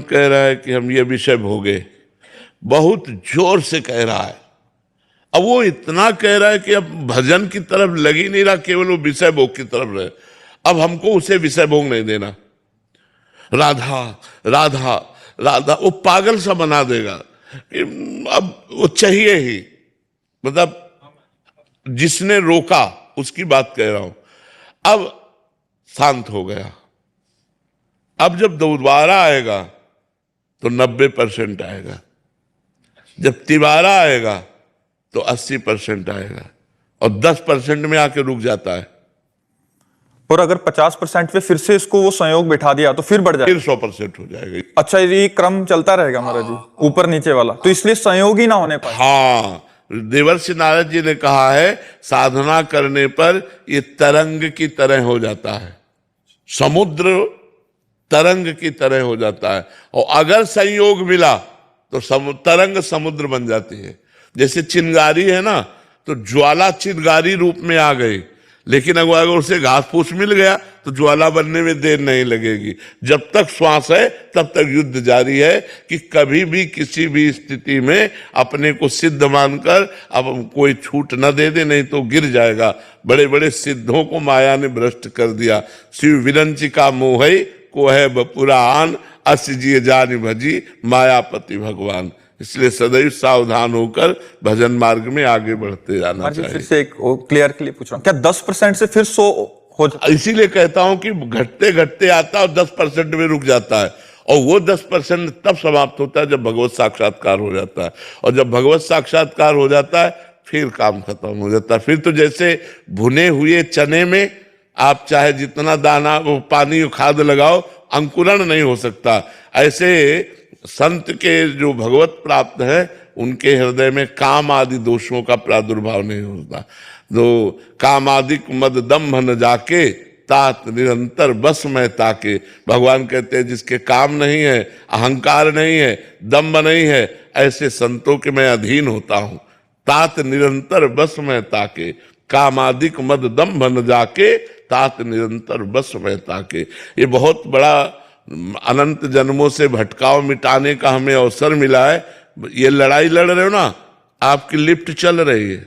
कह रहा है कि हम ये विषय भोगे, बहुत जोर से कह रहा है। अब वो इतना कह रहा है कि अब भजन की तरफ लग ही नहीं रहा, केवल वो विषय भोग की तरफ रहे। अब हमको उसे विषय भोग नहीं देना। राधा राधा राधा वो पागल सा बना देगा। अब वो चाहिए ही, मतलब जिसने रोका उसकी बात कह रहा हूं। अब शांत हो गया। अब जब दोबारा आएगा तो 90% आएगा, जब तिबारा आएगा तो 80% आएगा, और 10% में आके रुक जाता है। और अगर 50% पे फिर से इसको वो संयोग बिठा दिया तो फिर बढ़ जाएगा, फिर 100% हो जाएगा। अच्छा, ये क्रम चलता रहेगा महाराज जी, ऊपर नीचे वाला, तो इसलिए संयोग ही ना होने पाए। हाँ, देवर्षि नारद जी ने कहा है साधना करने पर ये तरंग की तरह हो जाता है, समुद्र तरंग की तरह हो जाता है। और अगर संयोग मिला तो तरंग समुद्र बन जाती है। जैसे चिंगारी है ना, तो ज्वाला चिंगारी रूप में आ गई, लेकिन अगर उसे घास फूस मिल गया तो ज्वाला बनने में देर नहीं लगेगी। जब तक श्वास है तब तक युद्ध जारी है कि कभी भी किसी भी स्थिति में अपने को सिद्ध मानकर अब कोई छूट न दे दे, नहीं तो गिर जाएगा। बड़े बड़े सिद्धों को माया ने भ्रष्ट कर दिया। शिव विरंचिका मोहई को है बपुरान, अस जिय जान भजी मायापति भगवान। इसलिए सदैव सावधान होकर भजन मार्ग में आगे बढ़ते जाना चाहिए। फिर से एक क्लियर के लिए पूछ रहा हूँ, क्या 10% से फिर 100 हो जाता? इसीलिए कहता हूं कि घटते घटते आता है और 10% में रुक जाता है, और वो 10% तब समाप्त होता है जब भगवत साक्षात्कार हो जाता है। और जब भगवत साक्षात्कार हो जाता है फिर काम खत्म हो जाता है। फिर तो जैसे भुने हुए चने में आप चाहे जितना दाना वो पानी खाद लगाओ, अंकुरण नहीं हो सकता। ऐसे संत के जो भगवत प्राप्त है उनके हृदय में काम आदि दोषों का प्रादुर्भाव नहीं होता। तो काम आदि मद दम्भ न जाके तात निरंतर बस में ताके। भगवान कहते हैं जिसके काम नहीं है, अहंकार नहीं है, दम्भ नहीं है, ऐसे संतों के मैं अधीन होता हूं। तात निरंतर बस में ताके, कामादिक मद दम्भ न जाके तात निरंतर बस में ताके। ये बहुत बड़ा अनंत जन्मों से भटकाव मिटाने का हमें अवसर मिला है। ये लड़ाई लड़ रहे हो ना, आपकी लिफ्ट चल रही है।